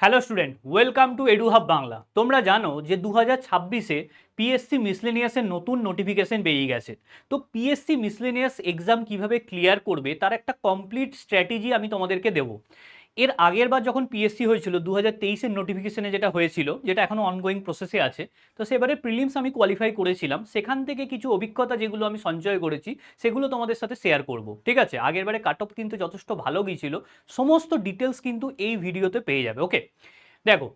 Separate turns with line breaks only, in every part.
Hello student, welcome to এডুহাব Bangla. তোমরা জানো যে 2026-এ পিএসসি মিসলেনিয়াসের নতুন নোটিফিকেশন বেরিয়ে গেছে। তো পিএসসি মিসলেনিয়াস এক্সাম কিভাবে ক্লিয়ার করবে তার একটা কমপ্লিট স্ট্র্যাটেজি আমি তোমাদেরকে দেবো। এর আগের বার যখন পিএসসি হয়েছিল 2023-এর নোটিফিকেশনে যেটা হয়েছিল, যেটা এখনো অনগোয়িং প্রসেসে আছে, তো সেবারে প্রিলিমস আমি কোয়ালিফাই করেছিলাম। সেখান থেকে কিছু অভিজ্ঞতা যেগুলো আমি সঞ্চয় করেছি সেগুলো তোমাদের সাথে শেয়ার করব। ঠিক আছে, আগের বারে কাট অফ কিন্তু যথেষ্ট ভালো গিয়েছিল। সমস্ত ডিটেলস কিন্তু এই ভিডিওতে পেয়ে যাবে। ওকে, দেখো,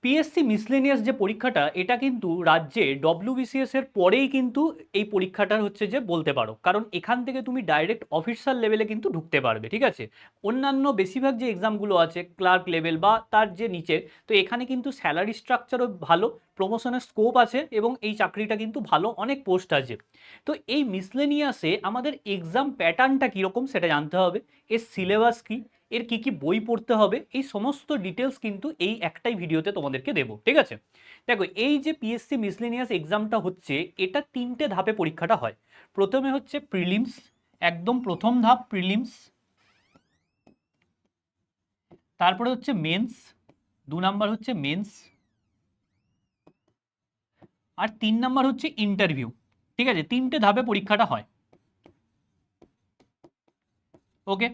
পিএসসি মিসলেনিয়াস যে পরীক্ষাটা, এটা কিন্তু রাজ্যে ডব্লিউবিসিএস এর পরেই কিন্তু এই পরীক্ষাটা হচ্ছে যে বলতে পারো, কারণ এখান থেকে তুমি ডাইরেক্ট অফিসার লেভেলে কিন্তু ঢুকতে পারবে। ঠিক আছে, অন্যান্য বেশিরভাগ যে এক্সামগুলো আছে ক্লার্ক লেভেল বা তার যে নিচে, তো এখানে কিন্তু স্যালারি স্ট্রাকচারও ভালো, প্রমোশনের স্কোপ আছে এবং এই চাকরিটা কিন্তু ভালো, অনেক পোস্ট আছে। তো এই মিসলেনিয়াসে আমাদের এক্সাম প্যাটার্নটা কীরকম সেটা জানতে হবে, এর সিলেবাস কী, এর কি কি বই পড়তে হবে, এই সমস্ত ডিটেলস কিন্তু এই একটাই ভিডিওতে তোমাদেরকে দেবো। ঠিক আছে, দেখো, এই যে পিএসসি মিসলেনিয়াস এক্সামটা হচ্ছে, এটা তিনটে ধাপে পরীক্ষাটা হয়। প্রথমে হচ্ছে প্রিলিমস, একদম প্রথম ধাপ প্রিলিমস। তারপরে হচ্ছে মেন্স, 2 নাম্বার হচ্ছে মেন্স। আর 3 নাম্বার হচ্ছে ইন্টারভিউ। ঠিক আছে, তিনটে ধাপে পরীক্ষাটা হয়। ওকে,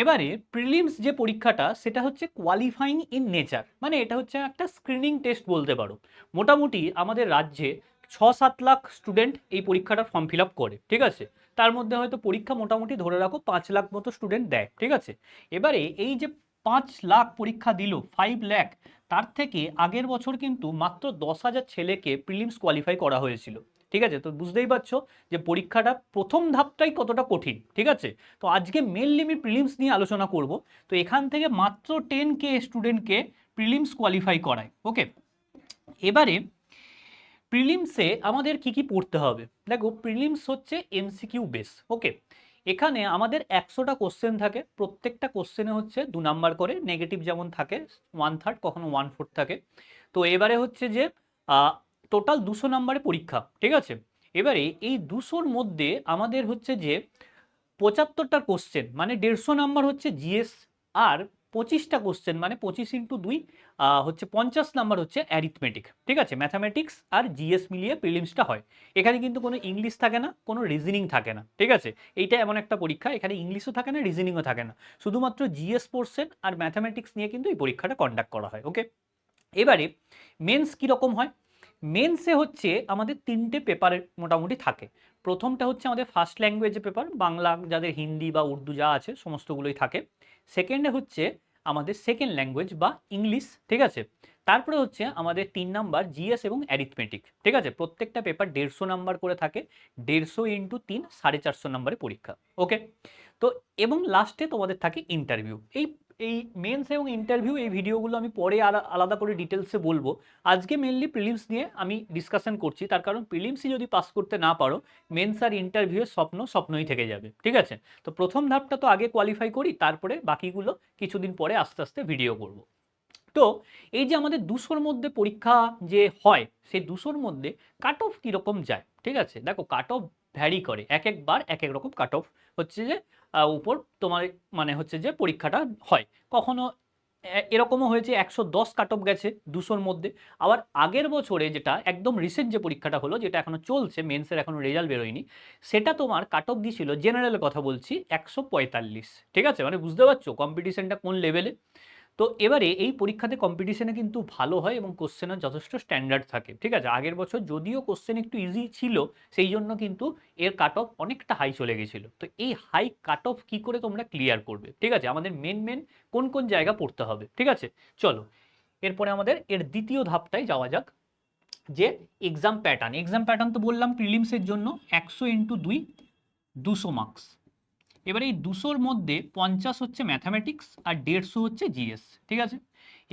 এবারে প্রিলিমস যে পরীক্ষাটা সেটা হচ্ছে কোয়ালিফাইং ইন নেচার, মানে এটা হচ্ছে একটা স্ক্রিনিং টেস্ট বলতে পারো। মোটামুটি আমাদের রাজ্যে 6-7 লাখ স্টুডেন্ট এই পরীক্ষাটার ফর্ম ফিল আপ করে। ঠিক আছে, তার মধ্যে হয়তো পরীক্ষা মোটামুটি ধরে রাখো 5 লাখ মতো স্টুডেন্ট দেয়। ঠিক আছে, এবারে এই যে 5 লাখ পরীক্ষা দিল, 5 লাখ, তার থেকে আগের বছর কিন্তু মাত্র 10,000 ছেলেকে প্রিলিমস কোয়ালিফাই করা হয়েছিল। ঠিক আছে, তো বুঝতেই পারছো যে পরীক্ষাটা প্রথম ধাপটাই কতটা কঠিন। ঠিক আছে, তো আজকে মেনলি আমি প্রিলিমস নিয়ে আলোচনা করব। তো এখান থেকে মাত্র 10K স্টুডেন্টকে প্রিলিমস কোয়ালিফাই করায়। ওকে, এবারে প্রিলিমসে আমাদের কি কি পড়তে হবে। দেখো, প্রিলিমস হচ্ছে এমসিকিউ বেস। ওকে, এখানে আমাদের 100টা কোশ্চেন থাকে, প্রত্যেকটা কোশ্চেনে হচ্ছে 2 নাম্বার করে, নেগেটিভ যেমন থাকে 1/3, কখনো 1/4 থাকে। তো এবারে হচ্ছে যে টোটাল 200 নাম্বারে পরীক্ষা। ঠিক আছে, এবারে এই 200-র মধ্যে আমাদের হচ্ছে যে 75টা কোশ্চেন মানে 150 নাম্বার হচ্ছে জিএস, আর 25টা কোশ্চেন মানে 25 × 2 হচ্ছে 50 নাম্বার হচ্ছে অ্যারিথমেটিক। ঠিক আছে, ম্যাথামেটিক্স আর জিএস মিলিয়ে প্রিলিমসটা হয়। এখানে কিন্তু কোনো ইংলিশ থাকে না, কোনো রিজনিং থাকে না। ঠিক আছে, এইটা এমন একটা পরীক্ষা, এখানে ইংলিশও থাকে না, রিজনিংও থাকে না, শুধুমাত্র জিএস পোর্শন আর ম্যাথামেটিক্স নিয়ে কিন্তু এই পরীক্ষাটা কন্ডাক্ট করা হয়। ওকে, এবারে মেন্স কীরকম হয়। মেন্সে হচ্ছে আমাদের 3টে পেপার মোটামুটি থাকে। প্রথমটা হচ্ছে আমাদের ফার্স্ট ল্যাঙ্গুয়েজে পেপার, বাংলা, যাদের হিন্দি বা উর্দু যা আছে সমস্তগুলোই থাকে। সেকেন্ডে হচ্ছে আমাদের সেকেন্ড ল্যাঙ্গুয়েজ বা ইংলিশ। ঠিক আছে, তারপরে হচ্ছে আমাদের 3 নাম্বার জিএস এবং অ্যারিথমেটিক। ঠিক আছে, প্রত্যেকটা পেপার 150 নাম্বার করে থাকে, 150 × 3 450 নাম্বারের পরীক্ষা। ওকে, তো এবং লাস্টে তোমাদের থাকে ইন্টারভিউ। এই এই মেন্স এবং ইন্টারভিউ এই ভিডিওগুলো আমি পরে আলাদা করে ডিটেলসে বলবো। আজকে মেনলি প্রিলিমস নিয়ে আমি ডিসকাশন করছি, তার কারণ প্রিলিমসই যদি পাস করতে না পারো, মেন্স আর ইন্টারভিউয়ের স্বপ্ন স্বপ্নই থেকে যাবে। ঠিক আছে, তো প্রথম ধাপটা তো আগে কোয়ালিফাই করি, তারপরে বাকিগুলো কিছুদিন পরে আস্তে আস্তে ভিডিও করব। তো এই যে আমাদের 200-র মধ্যে পরীক্ষা যে হয়, সেই 200-র মধ্যে কাট অফ কীরকম যায়। ঠিক আছে, দেখো, কাট অফ ভ্যারি করে, এক একবার এক এক রকম কাট অফ হচ্ছে যে উপর তোমার মানে হচ্ছে যে পরীক্ষাটা হয়। কখনো এরকমও হয়েছে 110 কাট অফ গেছে 200-র মধ্যে। আবার আগের বছরে যেটা একদম রিসেন্ট যে পরীক্ষাটা হলো, যেটা এখনো চলছে, মেন্সের এখনো রেজাল্ট বেরোয়নি, সেটা তোমার কাট অফ দিয়েছিল, জেনারেলের কথা বলছি, 145। ঠিক আছে, মানে বুঝতে পারছো কম্পিটিশনটা কোন লেভেলে। তো এবারে এই পরীক্ষাতে কম্পিটিশনে কিন্তু ভালো হয় এবং কোশ্চেনের যথেষ্ট স্ট্যান্ডার্ড থাকে। ঠিক আছে, আগের বছর যদিও কোশ্চেন একটু ইজি ছিল, সেই জন্য কিন্তু এর কাট অফ অনেকটা হাই চলে গেছিলো। তো এই হাই কাট অফ কী করে তোমরা ক্লিয়ার করবে, ঠিক আছে, আমাদের মেন মেন কোন কোন জায়গা পড়তে হবে। ঠিক আছে, চলো এরপরে আমাদের এর দ্বিতীয় ধাপটায় যাওয়া যাক, যে এক্সাম প্যাটার্ন। এক্সাম প্যাটার্ন তো বললাম প্রিলিমসের জন্য 100 × 2 200 মার্কস। এবারে এই 200-র মধ্যে 50 হচ্ছে ম্যাথামেটিক্স আর 150 হচ্ছে জিএস। ঠিক আছে,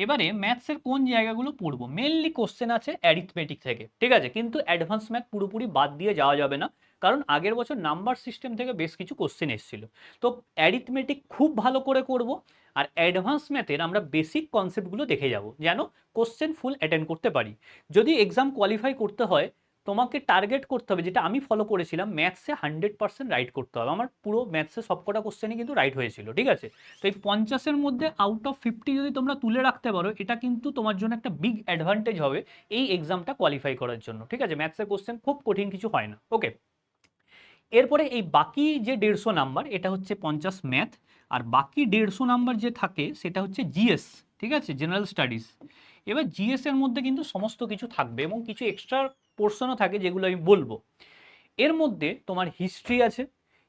এবারে ম্যাথসের কোন জায়গাগুলো পড়বো, মেনলি কোশ্চেন আছে অ্যারিথমেটিক থেকে। ঠিক আছে, কিন্তু অ্যাডভান্স ম্যাথ পুরোপুরি বাদ দিয়ে যাওয়া যাবে না, কারণ আগের বছর নাম্বার সিস্টেম থেকে বেশ কিছু কোশ্চেন এসেছিল। তো অ্যারিথমেটিক খুব ভালো করে করব, আর অ্যাডভান্স ম্যাথের আমরা বেসিক কনসেপ্টগুলো দেখে যাব, যেন কোশ্চেন ফুল অ্যাটেন্ড করতে পারি। যদি এক্সাম কোয়ালিফাই করতে হয়, তোমাকে টার্গেট করতে হবে, যেটা আমি ফলো করেছিলাম, ম্যাথসে 100% রাইট করতে হবে। আমার পুরো ম্যাথসে সবকটা কোশ্চেনই কিন্তু রাইট হয়েছিল, ঠিক আছে। তো এই 50-এর মধ্যে আউট অফ 50 যদি তোমরা তুলে রাখতে পারো, এটা কিন্তু তোমার জন্য একটা বিগ অ্যাডভান্টেজ হবে এই এক্সামটা কোয়ালিফাই করার জন্য, ঠিক আছে। ম্যাথসের কোশ্চেন খুব কঠিন কিছু হয় না, ওকে। এরপরে এই বাকি যে 150 নাম্বার, এটা হচ্ছে 50 ম্যাথ, আর বাকি 150 নাম্বার যে থাকে সেটা হচ্ছে জিএস, ঠিক আছে, জেনারেল স্টাডিজ। এবার জিএস এর মধ্যে কিন্তু সমস্ত কিছু থাকবে এবং কিছু এক্সট্রা পোর্শনও থাকে যেগুলো আমি বলবো। এর মধ্যে তোমার হিস্ট্রি আছে,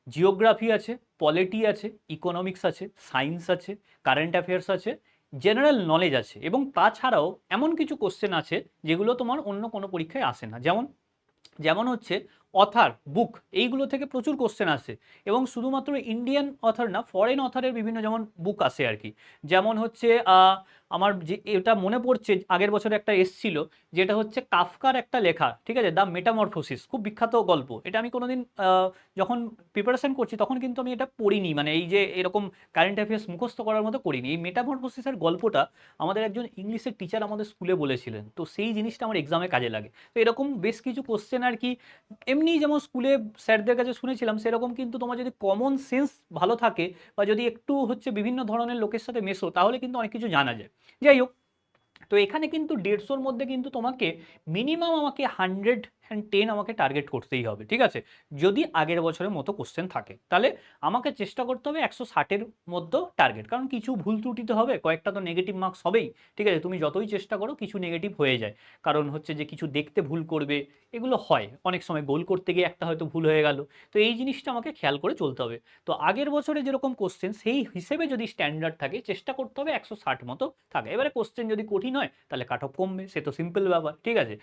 জিওগ্রাফি আছে, পলিটি আছে, ইকোনমিক্স আছে, সায়েন্স আছে, কারেন্ট অ্যাফেয়ার্স আছে, জেনারেল নলেজ আছে, এবং তাছাড়াও এমন কিছু কোশ্চেন আছে যেগুলো তোমার অন্য কোনো পরীক্ষায় আসে না। যেমন যেমন হচ্ছে অথার, বুক, এইগুলো থেকে প্রচুর কোশ্চেন আসে, এবং শুধুমাত্র ইন্ডিয়ান অথার না, ফরেন অথারের বিভিন্ন যেমন বুক আসে আর কি। যেমন হচ্ছে আমার যে এটা মনে পড়ছে আগের বছর একটা এসছিল, যেটা হচ্ছে কাফকার একটা লেখা, ঠিক আছে, দ্য মেটামরফোসিস, খুব বিখ্যাত গল্প। এটা আমি কোনোদিন যখন প্রিপারেশন করছি তখন কিন্তু আমি এটা পড়িনি, মানে এই যে এরকম কারেন্ট অ্যাফেয়ার্স মুখস্থ করার মতো করিনি। এই মেটামরফোসিসের গল্পটা আমাদের একজন ইংলিশের টিচার আমাদের স্কুলে বলেছিলেন, তো সেই জিনিসটা আমার এক্সামে কাজে লাগে। তো এরকম বেশ কিছু কোশ্চেন আর কি, এমনি যেমন স্কুলে স্যারদের কাছে শুনেছিলাম সেরকম, কিন্তু তোমার যদি কমন সেন্স ভালো থাকে বা যদি একটু হচ্ছে বিভিন্ন ধরনের লোকের সাথে মেশো, তাহলে কিন্তু অনেক কিছু জানা যায়। যাই হোক, তো এখানে কিন্তু 150-র মধ্যে কিন্তু তোমাকে মিনিমাম আমাকে 110 আমাকে টার্গেট করতেই হবে, ঠিক আছে। যদি আগের বছরের মতো কোশ্চেন থাকে, তাহলে আমাকে চেষ্টা করতে হবে 160-এর মধ্যে টার্গেট, কারণ কিছু ভুল ত্রুটিতে হবে, কয়েকটা তো নেগেটিভ মার্কস হবেই, ঠিক আছে। তুমি যতই চেষ্টা করো কিছু নেগেটিভ হয়ে যায়, কারণ হচ্ছে যে কিছু দেখতে ভুল করবে, এগুলো হয় অনেক সময়, গোল করতে গিয়ে একটা হয়তো ভুল হয়ে গেল। তো এই জিনিসটা আমাকে খেয়াল করে চলতে হবে। তো আগের বছরে যেরকম কোশ্চেন সেই হিসেবে যদি স্ট্যান্ডার্ড থাকে, চেষ্টা করতে হবে 160 মতো থাকে। এবারে কোশ্চেন যদি কঠিন হয় তাহলে কাট অফ কমবে, সে তো সিম্পল ব্যাপার, ঠিক আছে।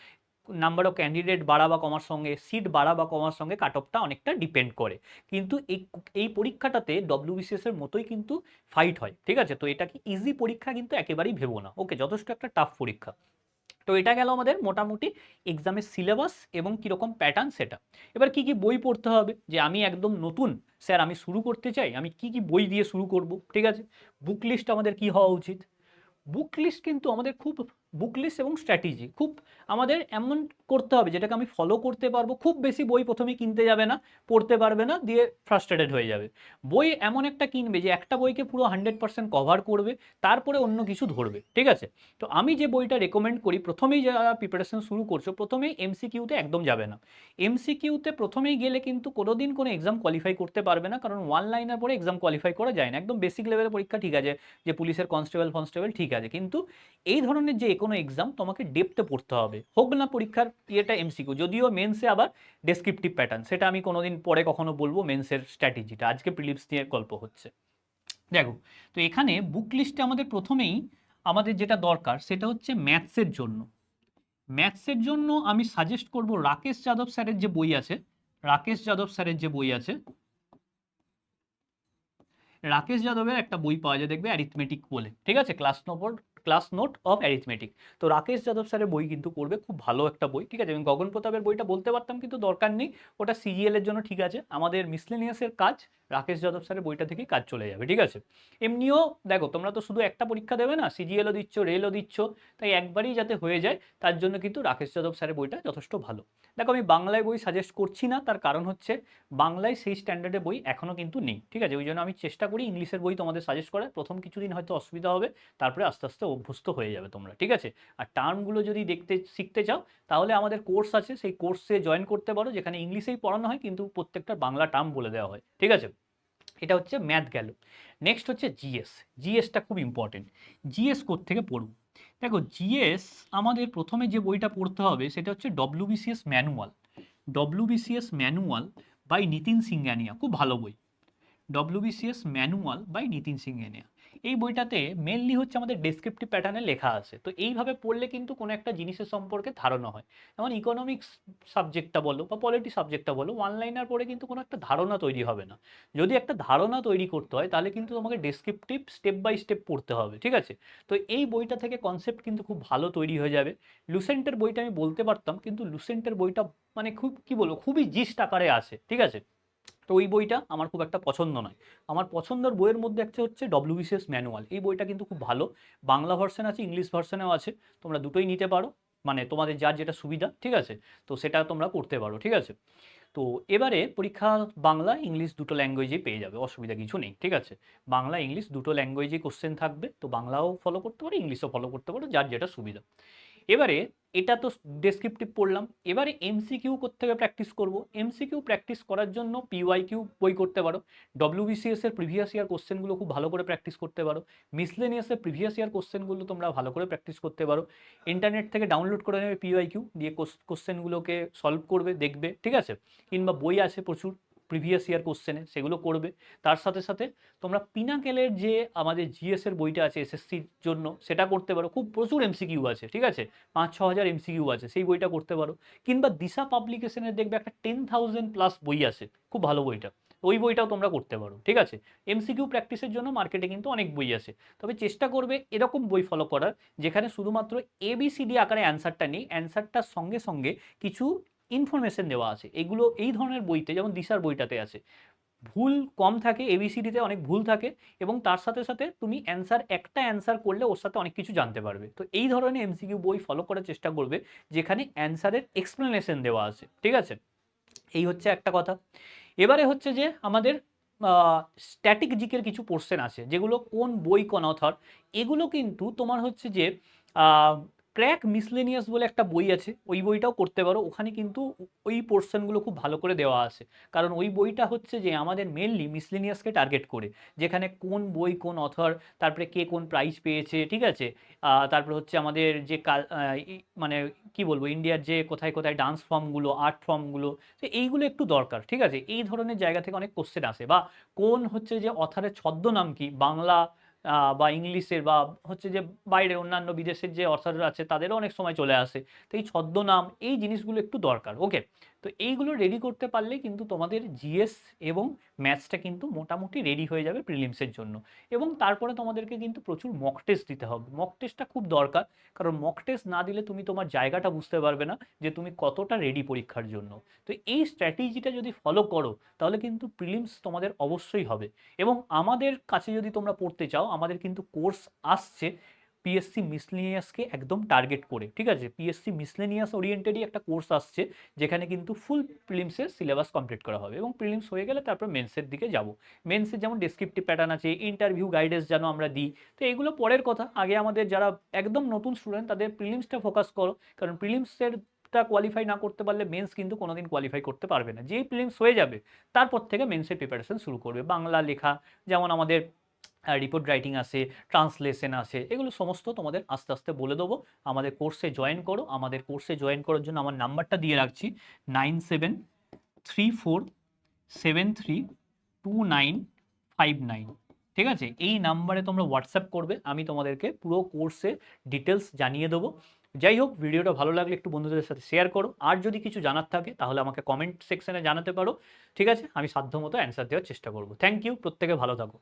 নাম্বার অফ ক্যান্ডিডেট বাড়া বা কমার সঙ্গে, সিট বাড়া বা কমার সঙ্গে কাট অফটা অনেকটা ডিপেন্ড করে। কিন্তু এই এই পরীক্ষাটাতে ডব্লিউবিসিএস এর মতোই কিন্তু ফাইট হয়, ঠিক আছে। তো এটা কি ইজি পরীক্ষা কিন্তু একেবারেই ভেবো না, ওকে, যথেষ্ট একটা টাফ পরীক্ষা। তো এটা গেল আমাদের মোটামুটি এক্সামের সিলেবাস এবং কীরকম প্যাটার্ন সেটা। এবার কি কি বই পড়তে হবে, যে আমি একদম নতুন স্যার, আমি শুরু করতে চাই, আমি কি কি বই দিয়ে শুরু করব, ঠিক আছে। বুক লিস্ট আমাদের কি হওয়া উচিত? বুক লিস্ট কিন্তু আমাদের খুব, বুক লিস্ট এবং স্ট্র্যাটেজি খুব আমাদের এমন করতে হবে যেটাকে আমি ফলো করতে পারবো। খুব বেশি বই প্রথমে কিনতে যাবে না, পড়তে পারবে না, দিয়ে ফ্রাস্ট্রেটেড হয়ে যাবে। বই এমন একটা কিনবে যে একটা বইকে পুরো 100% কভার করবে, তারপরে অন্য কিছু ধরবে, ঠিক আছে। তো আমি যে বইটা রেকমেন্ড করি, প্রথমেই যারা প্রিপারেশন শুরু করছো, প্রথমেই এমসিকিউতে একদম যাবে না। এমসিকিউতে প্রথমেই গেলে কিন্তু কোনোদিন কোনো এক্সাম কোয়ালিফাই করতে পারবে না, কারণ ওয়ান লাইনার পরে এক্সাম কোয়ালিফাই করা যায় না। একদম বেসিক লেভেলের পরীক্ষা ঠিক আছে, যে পুলিশের কনস্টেবল ফনস্টেবল ঠিক আছে, কিন্তু এই ধরনের যে কোনো এক্সাম তোমাকে ডেপথে পড়তে হবে, হোক না পরীক্ষার ইয়েটা এমসিকিউ, যদিও মেন্সে আবার ডেসক্রিপটিভ প্যাটার্ন, সেটা আমি কোনোদিন পরে কখনো বলবো মেন্সের স্ট্র্যাটেজিটা, আজকে প্রিলিমস নিয়ে গল্প হচ্ছে। দেখো, তো এখানে বুক লিস্টে আমাদের প্রথমেই আমাদের যেটা দরকার সেটা হচ্ছে ম্যাথসের জন্য। ম্যাথসের জন্য আমি সাজেস্ট করব রাকেশ যাদব স্যারের যে বই আছে, রাকেশ যাদব স্যারের যে বই আছে, রাকেশ যাদবের একটা বই পাওয়া যায় দেখবে, অ্যারিথমেটিক বলে, ঠিক আছে, ক্লাস নোট অফ অ্যারিথমেটিক। তো রাকেশ যাদব স্যারের বই কিন্তু পড়বে, খুব ভালো একটা বই, ঠিক আছে। আমি গগন প্রতাপের বইটা বলতে পারতাম কিন্তু দরকার নেই, ওটা সিজিএল এর জন্য ঠিক আছে। আমাদের মিসলেনিয়াসের কাজ রাকেশ যাদব স্যারের বইটা থেকেই কাজ চলে যাবে, ঠিক আছে। এমনিও দেখো, তোমরা তো শুধু একটা পরীক্ষা দেবে না, সিজিএলও দিচ্ছ, রেলও দিচ্ছ, তাই একবারই যাতে হয়ে যায় তার জন্য কিন্তু রাকেশ যাদব স্যারের বইটা যথেষ্ট ভালো। দেখো, আমি বাংলায় বই সাজেস্ট করছি না, তার কারণ হচ্ছে বাংলায় সেই স্ট্যান্ডার্ডের বই এখনও কিন্তু নেই, ঠিক আছে। ওই জন্য আমি চেষ্টা করি ইংলিশের বই তোমাদের সাজেস্ট করার। প্রথম কিছুদিন হয়তো অসুবিধা হবে, তারপরে আস্তে আস্তে অভ্যস্ত হয়ে যাবে তোমরা, ঠিক আছে। আর টার্মগুলো যদি দেখতে শিখতে চাও, তাহলে আমাদের কোর্স আছে, সেই কোর্সে জয়েন করতে পারো, যেখানে ইংলিশেই পড়ানো হয় কিন্তু প্রত্যেকটা বাংলা টার্ম বলে দেওয়া হয়, ঠিক আছে। এটা হচ্ছে ম্যাথ গেল। নেক্সট হচ্ছে জিএস। জিএসটা খুব ইম্পর্টেন্ট। জিএস কোত্থেকে পড়ব? দেখো, জিএস আমাদের প্রথমে যে বইটা পড়তে হবে সেটা হচ্ছে WBCS manual. WBCS manual by Nitin Singhania, খুব ভালো বই। WBCS manual by Nitin Singhania. এই বইটাতে মেনলি হচ্ছে আমাদের ডেসক্রিপটিভ প্যাটার্নে লেখা আছে। তো এইভাবে পড়লে কিন্তু কোনো একটা জিনিসের সম্পর্কে ধারণা হয়। যেমন ইকোনমিক্স সাবজেক্টটা বলো বা পলিটি সাবজেক্টটা বলো, ওয়ান লাইনার পড়ে কিন্তু কোনো একটা ধারণা তৈরি হবে না। যদি একটা ধারণা তৈরি করতে হয় তাহলে কিন্তু তোমাকে ডেসক্রিপটিভ স্টেপ বাই স্টেপ পড়তে হবে, ঠিক আছে। তো এই বইটা থেকে কনসেপ্ট কিন্তু খুব ভালো তৈরি হয়ে যাবে। লুসেন্টের বইটা আমি বলতে পারতাম, কিন্তু লুসেন্টের বইটা মানে খুব কি বলবো, খুবই জিস্ট আকারে আছে, ঠিক আছে। তো ওই বইটা আমার খুব একটা পছন্দ নয়। আমার পছন্দের বইয়ের মধ্যে একটা হচ্ছে ডব্লিউবিসিএস ম্যানুয়াল। এই বইটা কিন্তু খুব ভালো, বাংলা ভার্সন আছে, ইংলিশ ভার্সনেও আছে, তোমরা দুটোই নিতে পারো। মানে তোমাদের যার যেটা সুবিধা, ঠিক আছে, তো সেটা তোমরা করতে পারো, ঠিক আছে। তো এবারে পরীক্ষা বাংলা ইংলিশ দুটো ল্যাঙ্গুয়েজেই পেয়ে যাবে, অসুবিধা কিছু নেই, ঠিক আছে। বাংলা ইংলিশ দুটো ল্যাঙ্গুয়েজেই কোশ্চেন থাকবে, তো বাংলাও ফলো করতে পারো ইংলিশও ফলো করতে পারো, যার যেটা সুবিধা। এবারে এটা তো ডেসক্রিপটিভ পড়লাম, এবারে এমসিকিউ কোত্থেকে প্র্যাকটিস করব। এমসিকিউ প্র্যাকটিস করার জন্য পিওয়াইকিউ বই করতে পারো, ডব্লিউবিসিএস এর প্রিভিয়াস ইয়ার কোশ্চেনগুলো খুব ভালো করে প্র্যাকটিস করতে পারো, মিসলেনিয়াসের প্রিভিয়াস ইয়ার কোশ্চেনগুলো তোমরা ভালো করে প্র্যাকটিস করতে পারো। ইন্টারনেট থেকে ডাউনলোড করে নেবে পিওয়াইকিউ, দিয়ে কোশ্চেনগুলোকে সলভ করবে, দেখবে, ঠিক আছে। কিংবা বই আছে প্রচুর প্রিভিয়াস ইয়ার কোশ্চেনে, সেগুলো করবে। তার সাথে সাথে তোমরা পিনাকেলের যে আমাদের জিএস এর বইটা আছে এসএসসির জন্য, সেটা করতে পারো, খুব প্রচুর এমসিকিউ আছে, ঠিক আছে, 5-6 হাজার এমসিকিউ আছে, সেই বইটা করতে পারো। কিংবা দিশা পাবলিকেশনের দেখবে একটা 10,000+ বই আছে, খুব ভালো বইটা, ওই বইটাও তোমরা করতে পারো, ঠিক আছে। এমসিকিউ প্র্যাকটিসের জন্য মার্কেটে কিন্তু অনেক বই আছে, তবে চেষ্টা করবে এরকম বই ফলো করার যেখানে শুধুমাত্র এবিসিডি আকারে অ্যান্সারটা নেই, অ্যান্সারটার সঙ্গে সঙ্গে কিছু ইনফরমেশন দেওয়া আছে। এগুলো এই ধরনের বইতে, যেমন দিশার বইটাতে আছে, ভুল কম থাকে, এবিসিডিতে অনেক ভুল থাকে, এবং তার সাথে সাথে তুমি একটা অ্যান্সার করলে ওর সাথে অনেক কিছু জানতে পারবে। তো এই ধরনের এমসিকিউ বই ফলো করার চেষ্টা করবে যেখানে অ্যান্সারের এক্সপ্লেনেশন দেওয়া আছে, ঠিক আছে। এই হচ্ছে একটা কথা। এবারে হচ্ছে যে আমাদের স্ট্যাটিক জিকের কিছু পোর্শন আছে, যেগুলো কোন বই কোন অথর, এগুলো কিন্তু তোমার হচ্ছে যে ক্র্যাক মিসলেনিয়াস বলে একটা বই আছে, ওই বইটাও করতে পারো। ওখানে কিন্তু ওই পোর্শনগুলো খুব ভালো করে দেওয়া আছে, কারণ ওই বইটা হচ্ছে যে আমাদের মেনলি মিসলেনিয়াসকে টার্গেট করে, যেখানে কোন বই কোন অথর, তারপরে কে কোন প্রাইজ পেয়েছে, ঠিক আছে। তারপরে হচ্ছে আমাদের যে মানে কি বলবো, ইন্ডিয়ার যে কোথায় কোথায় ডান্স ফর্মগুলো, আর্ট ফর্মগুলো, তো এইগুলো একটু দরকার, ঠিক আছে। এই ধরনের জায়গা থেকে অনেক কোশ্চেন আসে, বা কোন হচ্ছে যে অথারের ছদ্মনাম কি, বাংলা বা ইংলিশের, বা হচ্ছে যে বাইরে অন্যান্য বিদেশের যে অথর আছে তাদেরও অনেক সময় চলে আসে, তো এই ছদ্মনাম, এই জিনিসগুলো একটু দরকার, ওকে। তো এইগুলো রেডি করতে পারলে কিন্তু তোমাদের জিএস এবং ম্যাথসটা কিন্তু মোটামুটি রেডি হয়ে যাবে প্রিলিমসের জন্য। এবং তারপরে তোমাদেরকে কিন্তু প্রচুর মক টেস্ট দিতে হবে, মক টেস্টটা খুব দরকার, কারণ মক টেস্ট না দিলে তুমি তোমার জায়গাটা বুঝতে পারবে না যে তুমি কতটা রেডি পরীক্ষার জন্য। তো এই স্ট্র্যাটেজিটা যদি ফলো করো তাহলে কিন্তু প্রিলিমস তোমাদের অবশ্যই হবে। এবং আমাদের কাছে যদি তোমরা পড়তে চাও, আমাদের কিন্তু কোর্স আসছে পিএসসি মিসলেনিয়াসকে একদম টার্গেট করে, ঠিক আছে। পিএসসি মিসলেনিয়াস ওরিয়েন্টেডই একটা কোর্স আসছে, যেখানে কিন্তু ফুল প্রিলিমসের সিলেবাস কমপ্লিট করা হবে, এবং প্রিলিমস হয়ে গেলে তারপর মেন্সের দিকে যাব। মেন্সের যেমন ডেসক্রিপটিভ প্যাটার্ন আছে, ইন্টারভিউ গাইডেন্স যেন আমরা দিই, তো এগুলো পরের কথা। আগে আমাদের যারা একদম নতুন স্টুডেন্ট তাদের প্রিলিমসটা ফোকাস করো, কারণ প্রিলিমসের কোয়ালিফাই না করতে পারলে মেন্স কিন্তু কোনোদিন কোয়ালিফাই করতে পারবে না। যেই প্রিলিমস হয়ে যাবে তারপর থেকে মেন্সের প্রিপারেশন শুরু করবে। বাংলা লেখা, যেমন আমাদের রিপোর্ট রাইটিং আছে, ট্রান্সলেশন আছে, এগুলো সমস্ত তোমাদের আস্তে আস্তে বলে দেবো। আমাদের কোর্সে জয়েন করো। আমাদের কোর্সে জয়েন করার জন্য আমার নাম্বারটা দিয়ে রাখছি, 9734732959, ঠিক আছে। এই নাম্বারে তোমরা হোয়াটসঅ্যাপ করবে, আমি তোমাদেরকে পুরো কোর্সে ডিটেলস জানিয়ে দেবো। যাই হোক, ভিডিওটা ভালো লাগলে একটু বন্ধুদের সাথে শেয়ার করো, আর যদি কিছু জানার থাকে তাহলে আমাকে কমেন্ট সেকশনে জানাতে পারো, ঠিক আছে। আমি সাধ্যমতো অ্যান্সার দেওয়ার চেষ্টা করবো। থ্যাংক ইউ, প্রত্যেকে ভালো থাকো।